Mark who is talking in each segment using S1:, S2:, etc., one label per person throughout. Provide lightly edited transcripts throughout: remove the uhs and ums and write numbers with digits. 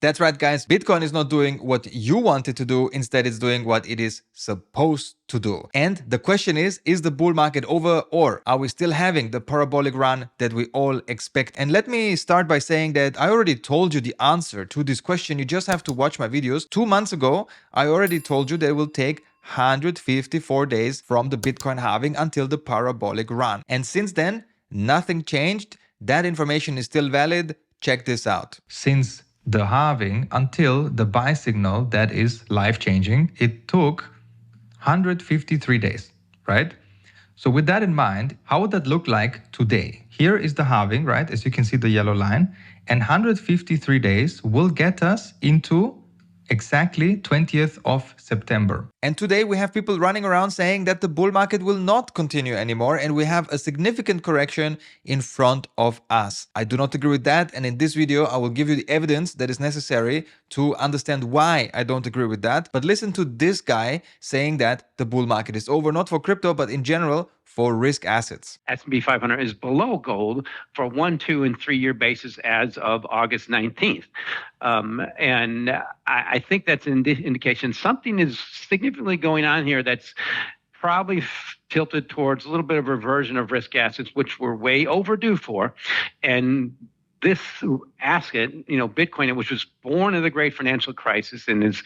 S1: That's right, guys. Bitcoin is not doing what you want it to do. Instead, it's doing what it is supposed to do. And the question is the bull market over, or are we still having the parabolic run that we all expect? And let me start by saying that I already told you the answer to this question. You just have to watch my videos. 2 months ago, I already told you that it will take 154 days from the Bitcoin halving until the parabolic run. And since then, nothing changed. That information is still valid. Check this out. Since the halving until the buy signal that is life-changing, it took 153 days, right? So with that in mind, how would that look like today? Here is the halving, right? As you can see, the yellow line. And 153 days will get us into exactly 20th of September. And today we have people running around saying that the bull market will not continue anymore and we have a significant correction in front of us. I do not agree with that, and in this video I will give you the evidence that is necessary to understand why I don't agree with that. But listen to this guy saying that the bull market is over, not for crypto, but in general for risk assets.
S2: S&P 500 is below gold for 1, 2, and 3 year basis as of August 19th. And I think that's an indication something is significantly going on here that's probably tilted towards a little bit of reversion of risk assets, which we're way overdue for. And this asset, Bitcoin, which was born in the great financial crisis and is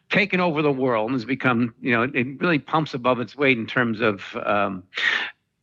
S2: taken over the world and has become, it really pumps above its weight in terms of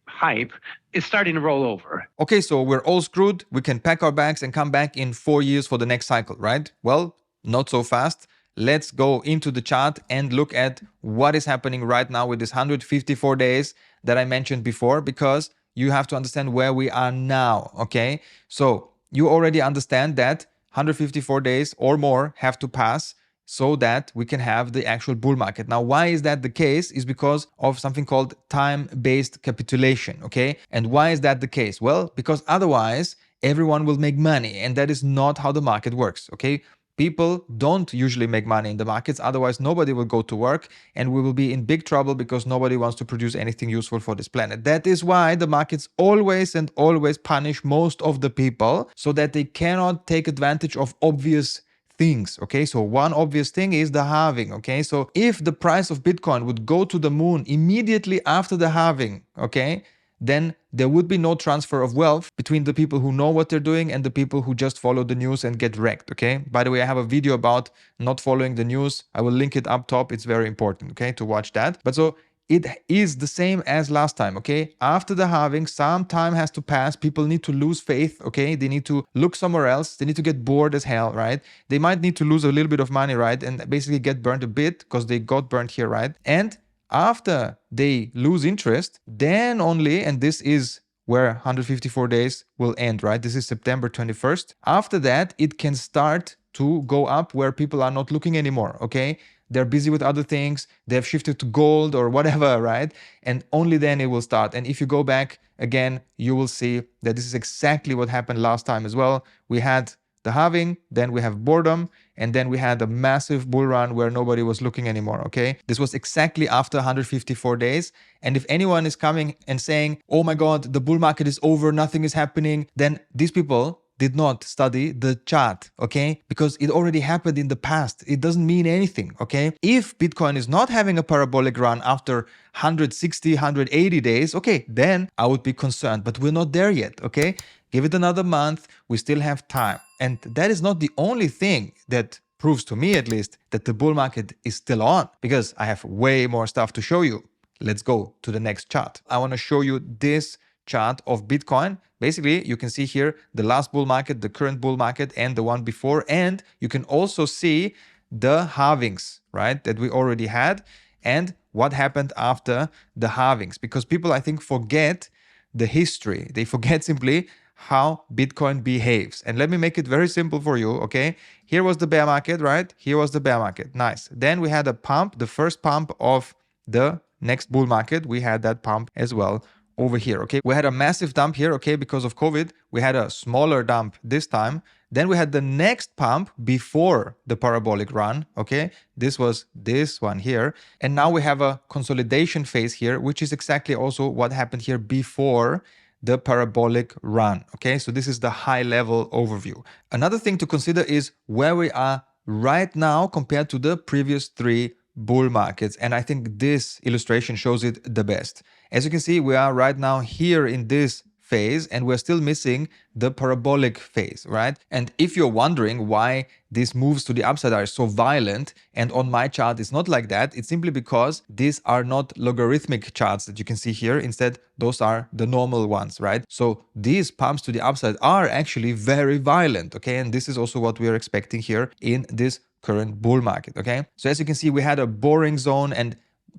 S2: hype, is starting to roll over.
S1: Okay, so we're all screwed. We can pack our bags and come back in 4 years for the next cycle, right? Well, not so fast. Let's go into the chart and look at what is happening right now with this 154 days that I mentioned before, because you have to understand where we are now, okay? So you already understand that 154 days or more have to pass so that we can have the actual bull market. Now, why is that the case? Is because of something called time-based capitulation, okay? And why is that the case? Well, because otherwise everyone will make money, and that is not how the market works, okay? People don't usually make money in the markets, otherwise nobody will go to work and we will be in big trouble because nobody wants to produce anything useful for this planet. That is why the markets always and always punish most of the people so that they cannot take advantage of obvious things, okay? So one obvious thing is the halving, okay? So if the price of Bitcoin would go to the moon immediately after the halving, okay, then there would be no transfer of wealth between the people who know what they're doing and the people who just follow the news and get wrecked, okay? By the way, I have a video about not following the news. I will link it up top. It's very important, okay, to watch that. But so it is the same as last time, okay? After the halving, some time has to pass. People need to lose faith, okay? They need to look somewhere else. They need to get bored as hell, right? They might need to lose a little bit of money, right? And basically get burnt a bit because they got burnt here, right? And after they lose interest, then only, and this is where 154 days will end, right? This is September 21st. After that, it can start to go up where people are not looking anymore, okay? They're busy with other things. They've shifted to gold or whatever, right? And only then it will start. And if you go back again, you will see that this is exactly what happened last time as well. We had the halving, then we have boredom, and then we had a massive bull run where nobody was looking anymore, okay? This was exactly after 154 days. And if anyone is coming and saying, oh my God, the bull market is over, nothing is happening, then these people did not study the chart, okay? Because it already happened in the past. It doesn't mean anything, okay? If Bitcoin is not having a parabolic run after 160, 180 days, okay, then I would be concerned, but we're not there yet, okay? Give it another month, we still have time. And that is not the only thing that proves to me, at least, that the bull market is still on, because I have way more stuff to show you. Let's go to the next chart. I want to show you this chart of Bitcoin. Basically, you can see here the last bull market, the current bull market, and the one before. And you can also see the halvings, right, that we already had, and what happened after the halvings. Because people, I think, forget the history. They forget simply how Bitcoin behaves. And let me make it very simple for you, okay? Here was the bear market, right? Here was the bear market. Nice. Then we had a pump, the first pump of the next bull market. We had that pump as well over here, okay? We had a massive dump here, okay, because of COVID. We had a smaller dump this time. Then we had the next pump before the parabolic run, okay? This was this one here. And now we have a consolidation phase here, which is exactly also what happened here before the parabolic run. Okay, so this is the high level overview. Another thing to consider is where we are right now compared to the previous 3 bull markets. And I think this illustration shows it the best. As you can see, we are right now here in this phase and we're still missing the parabolic phase, right? And if you're wondering why these moves to the upside are so violent and on my chart it's not like that, it's simply because these are not logarithmic charts that you can see here. Instead, those are the normal ones, right? So these pumps to the upside are actually very violent, okay? And this is also what we are expecting here in this current bull market, okay? So as you can see, we had a boring zone, and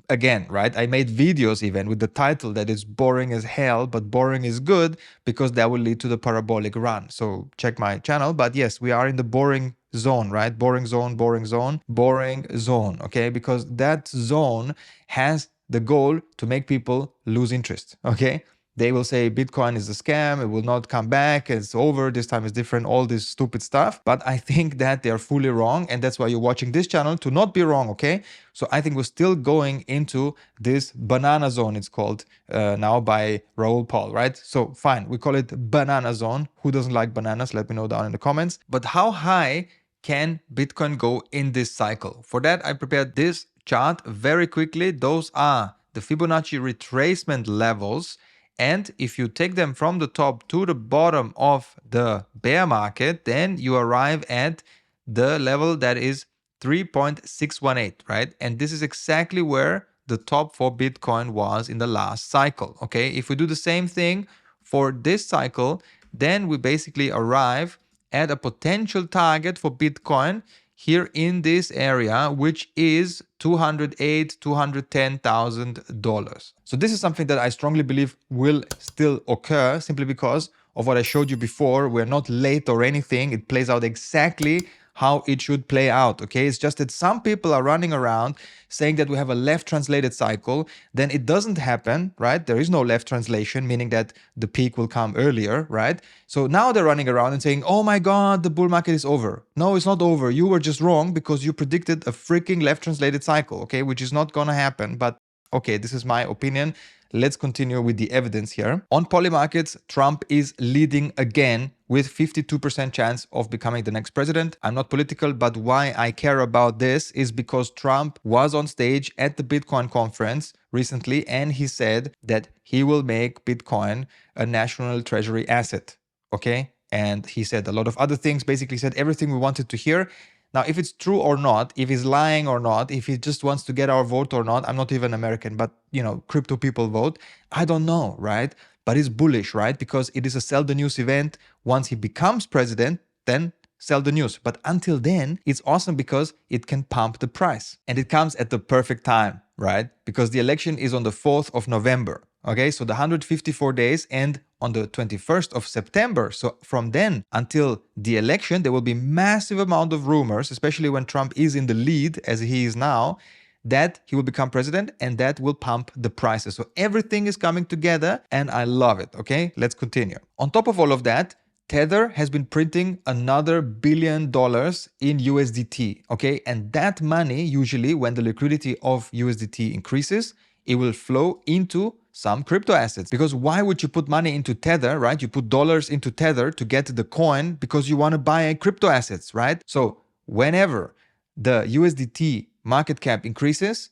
S1: again, right, I made videos even with the title that is boring as hell, but boring is good because that will lead to the parabolic run. So check my channel. But yes, we are in the boring zone, right? Boring zone, boring zone, boring zone, okay? Because that zone has the goal to make people lose interest, okay? They will say Bitcoin is a scam, it will not come back, it's over, this time is different, all this stupid stuff. But I think that they're fully wrong, and that's why you're watching this channel, to not be wrong, okay? So I think we're still going into this banana zone, it's called now by Raoul Paul, right? So fine, we call it banana zone. Who doesn't like bananas? Let me know down in the comments. But how high can Bitcoin go in this cycle? For that, I prepared this chart very quickly. Those are the Fibonacci retracement levels. And if you take them from the top to the bottom of the bear market, then you arrive at the level that is 3.618, right? And this is exactly where the top for Bitcoin was in the last cycle, okay? If we do the same thing for this cycle, then we basically arrive at a potential target for Bitcoin here in this area, which is $210,000. So this is something that I strongly believe will still occur simply because of what I showed you before. We're not late or anything. It plays out exactly how it should play out, okay? It's just that some people are running around saying that we have a left translated cycle, then it doesn't happen, right? There is no left translation, meaning that the peak will come earlier, right? So now they're running around and saying, oh my God, the bull market is over. No, it's not over. You were just wrong because you predicted a freaking left translated cycle, okay? Which is not gonna happen, but okay, this is my opinion. Let's continue with the evidence here. On poly markets, Trump is leading again with 52% chance of becoming the next president. I'm not political, but why I care about this is because Trump was on stage at the Bitcoin conference recently and he said that he will make Bitcoin a national treasury asset, okay? And he said a lot of other things, basically said everything we wanted to hear. Now, if it's true or not, if he's lying or not, if he just wants to get our vote or not, I'm not even American, but, you know, crypto people vote. I don't know, right? But it's bullish, right? Because it is a sell the news event. Once he becomes president, then sell the news. But until then, it's awesome because it can pump the price. And it comes at the perfect time, right? Because the election is on the 4th of November. Okay, so the 154 days end on the 21st of September. So from then until the election, there will be massive amount of rumors, especially when Trump is in the lead as he is now, that he will become president and that will pump the prices. So everything is coming together and I love it. Okay, let's continue. On top of all of that, Tether has been printing another $1 billion in USDT. Okay, and that money, usually when the liquidity of USDT increases, it will flow into some crypto assets. Because why would you put money into Tether, right? You put dollars into Tether to get the coin because you want to buy crypto assets, right? So whenever the USDT market cap increases,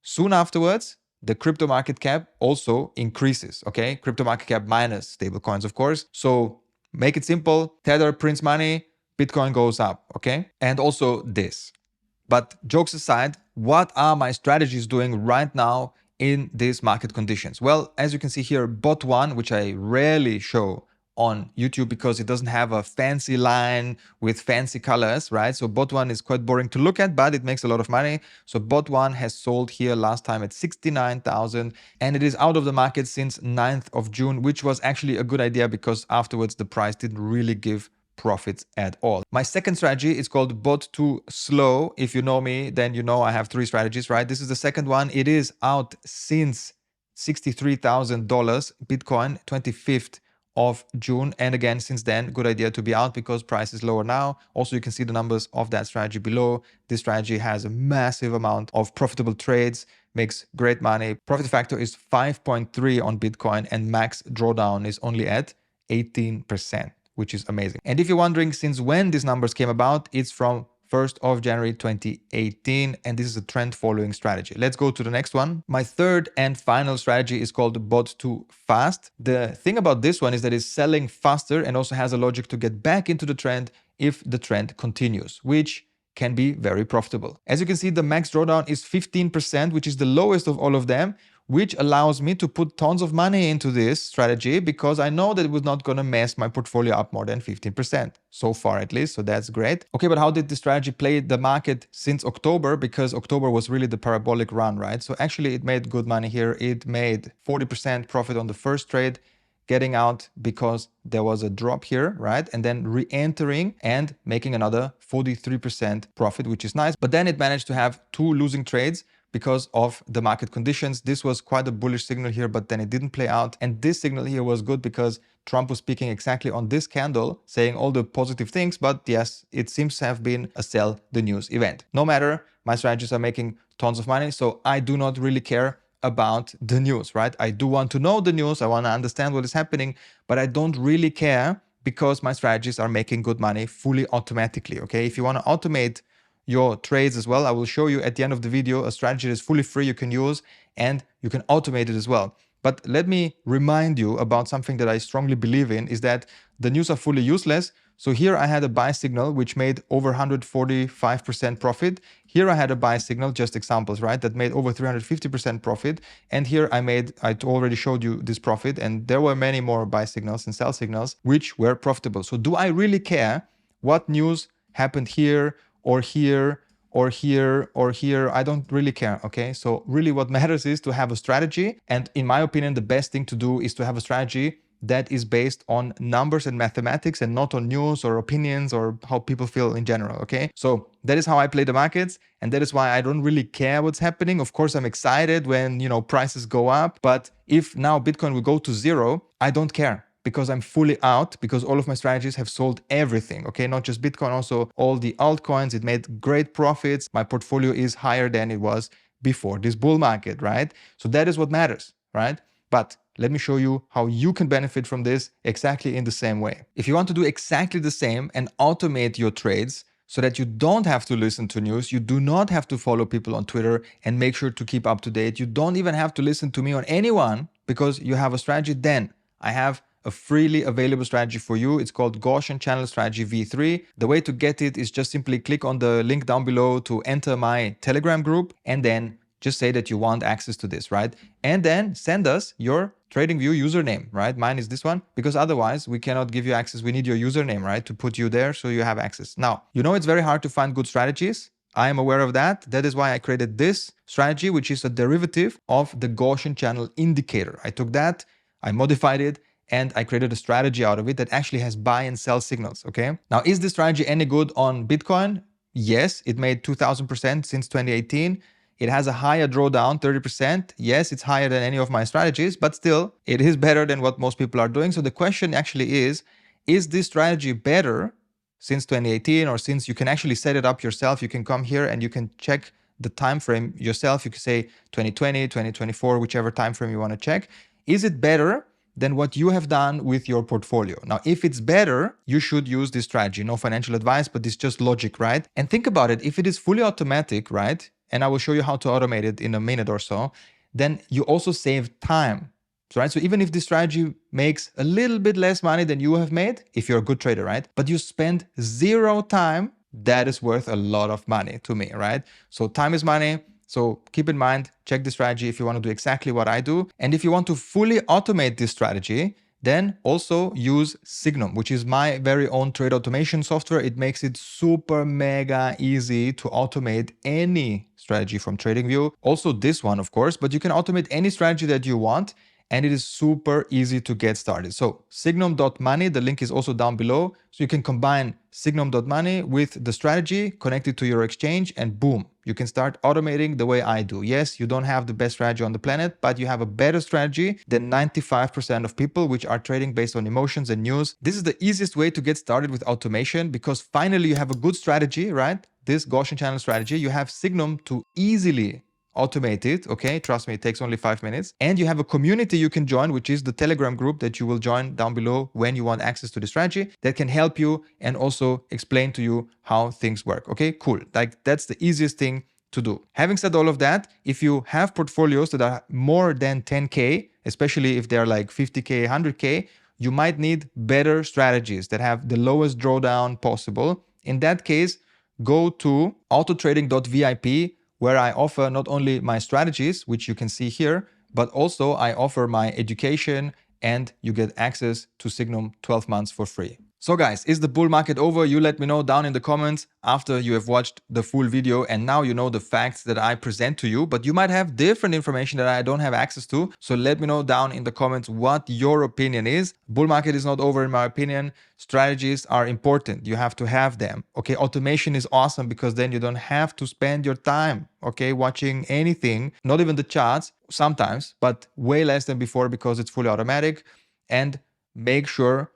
S1: soon afterwards, the crypto market cap also increases, okay? Crypto market cap minus stable coins, of course. So make it simple, Tether prints money, Bitcoin goes up, okay? And also this. But jokes aside, what are my strategies doing right now in these market conditions? Well, as you can see here, bot one, which I rarely show on YouTube because it doesn't have a fancy line with fancy colors, right? So bot one is quite boring to look at, but it makes a lot of money. So bot one has sold here last time at 69,000 and it is out of the market since 9th of June, which was actually a good idea because afterwards the price didn't really give profits at all. My second strategy is called bot 2 slow. If you know me, then you know I have 3 strategies, right? This is the second one. It is out since $63,000 Bitcoin, 25th of June. And again, since then, good idea to be out because price is lower now. Also, you can see the numbers of that strategy below. This strategy has a massive amount of profitable trades, makes great money. Profit factor is 5.3 on Bitcoin and max drawdown is only at 18%, which is amazing. And if you're wondering since when these numbers came about, it's from 1st of January 2018, and this is a trend following strategy. Let's go to the next one. My third and final strategy is called bot to fast. The thing about this one is that it's selling faster and also has a logic to get back into the trend if the trend continues, which can be very profitable. As you can see, the max drawdown is 15%, which is the lowest of all of them, which allows me to put tons of money into this strategy because I know that it was not going to mess my portfolio up more than 15%, so far at least, so that's great. Okay, but how did this strategy play the market since October? Because October was really the parabolic run, right? So actually it made good money here. It made 40% profit on the first trade, getting out because there was a drop here, right? And then re-entering and making another 43% profit, which is nice. But then it managed to have two losing trades because of the market conditions. This was quite a bullish signal here, but then it didn't play out. And this signal here was good because Trump was speaking exactly on this candle, saying all the positive things, but yes, it seems to have been a sell the news event. No matter, my strategies are making tons of money, so I do not really care about the news, right? I do want to know the news, I want to understand what is happening, but I don't really care because my strategies are making good money fully automatically, okay? If you want to automate your trades as well, I will show you at the end of the video a strategy that is fully free you can use and you can automate it as well. But let me remind you about something that I strongly believe in is that the news are fully useless. So here I had a buy signal which made over 145% profit. Here I had a buy signal, just examples, right? That made over 350% profit. And here I already showed you this profit, and there were many more buy signals and sell signals which were profitable. So do I really care what news happened here or here or here or here? I don't really care, okay? So really what matters is to have a strategy. And in my opinion, the best thing to do is to have a strategy that is based on numbers and mathematics and not on news or opinions or how people feel in general, okay? So that is how I play the markets, and that is why I don't really care what's happening. Of course, I'm excited when, prices go up, but if now Bitcoin will go to zero, I don't care because I'm fully out, because all of my strategies have sold everything, okay? Not just Bitcoin, also all the altcoins. It made great profits. My portfolio is higher than it was before this bull market, right? So that is what matters, right? But let me show you how you can benefit from this exactly in the same way. If you want to do exactly the same and automate your trades so that you don't have to listen to news, you do not have to follow people on Twitter and make sure to keep up to date, you don't even have to listen to me or anyone because you have a strategy, then I have a freely available strategy for you. It's called Gaussian Channel Strategy V3. The way to get it is just simply click on the link down below to enter my Telegram group and then just say that you want access to this, right? And then send us your TradingView username, right? Mine is this one, because otherwise we cannot give you access. We need your username, right? To put you there so you have access. Now, it's very hard to find good strategies. I am aware of that. That is why I created this strategy, which is a derivative of the Gaussian channel indicator. I took that, I modified it, and I created a strategy out of it that actually has buy and sell signals, okay? Now, is this strategy any good on Bitcoin? Yes, it made 2000% since 2018. It has a higher drawdown, 30%. Yes, it's higher than any of my strategies, but still, it is better than what most people are doing. So the question actually is this strategy better since 2018, or since you can actually set it up yourself? You can come here and you can check the time frame yourself. You can say 2020, 2024, whichever time frame you want to check. Is it better than what you have done with your portfolio? Now, if it's better, you should use this strategy. No financial advice, but it's just logic, right? And think about it. If it is fully automatic, right? And I will show you how to automate it in a minute or so, then you also save time, right? So even if this strategy makes a little bit less money than you have made, if you're a good trader, right? But you spend zero time, that is worth a lot of money to me, right? So time is money. So keep in mind, check the strategy if you want to do exactly what I do. And if you want to fully automate this strategy, then also use Signum, which is my very own trade automation software. It makes it super mega easy to automate any strategy from TradingView. Also this one, of course, but you can automate any strategy that you want. and it is super easy to get started. So Signum.money, the link is also down below. So you can combine Signum.money with the strategy, connect it to your exchange, and boom, you can start automating the way I do. Yes, you don't have the best strategy on the planet, but you have a better strategy than 95% of people which are trading based on emotions and news. This is the easiest way to get started with automation because finally you have a good strategy, right? This Gaussian channel strategy, you have Signum to easily automate it. Okay, trust me, it takes only 5 minutes. And you have a community you can join, which is the Telegram group that you will join down below when you want access to the strategy that can help you and also explain to you how things work. Okay, cool. Like that's the easiest thing to do. Having said all of that, if you have portfolios that are more than 10K, especially if they're like 50K, 100K, you might need better strategies that have the lowest drawdown possible. In that case, go to autotrading.vip, where I offer not only my strategies, which you can see here, but also I offer my education and you get access to Signum 12 months for free. So guys, is the bull market over? You let me know down in the comments after you have watched the full video and now you know the facts that I present to you, but you might have different information that I don't have access to. So let me know down in the comments what your opinion is. Bull market is not over in my opinion. Strategies are important. You have to have them. Okay, automation is awesome because then you don't have to spend your time, okay, watching anything, not even the charts sometimes, but way less than before because it's fully automatic. And make sure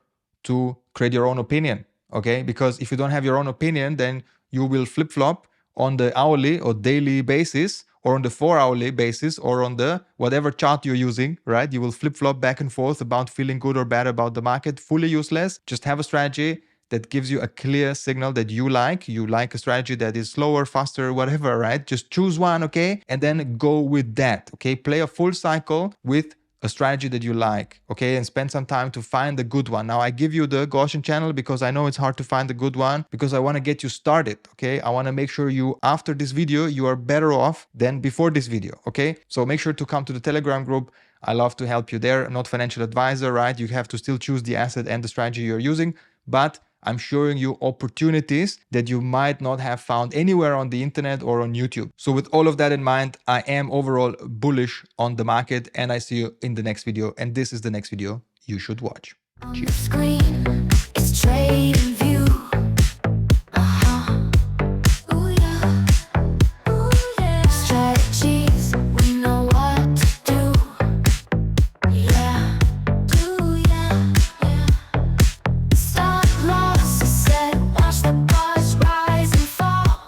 S1: to create your own opinion, okay? Because if you don't have your own opinion, then you will flip-flop on the hourly or daily basis or on the 4-hourly basis or on the whatever chart you're using, right? You will flip-flop back and forth about feeling good or bad about the market, fully useless. Just have a strategy that gives you a clear signal that you like. You like a strategy that is slower, faster, whatever, right? Just choose one, okay? And then go with that, okay? Play a full cycle with a strategy that you like, okay, and spend some time to find the good one. Now I give you the Gaussian channel because I know it's hard to find the good one because I want to get you started, okay? I want to make sure you, after this video, you are better off than before this video, okay? So make sure to come to the Telegram group. I love to help you there. Not financial advisor, right? You have to still choose the asset and the strategy you're using, but I'm showing you opportunities that you might not have found anywhere on the internet or on YouTube. So with all of that in mind, I am overall bullish on the market and I see you in the next video. And this is the next video you should watch. Cheers.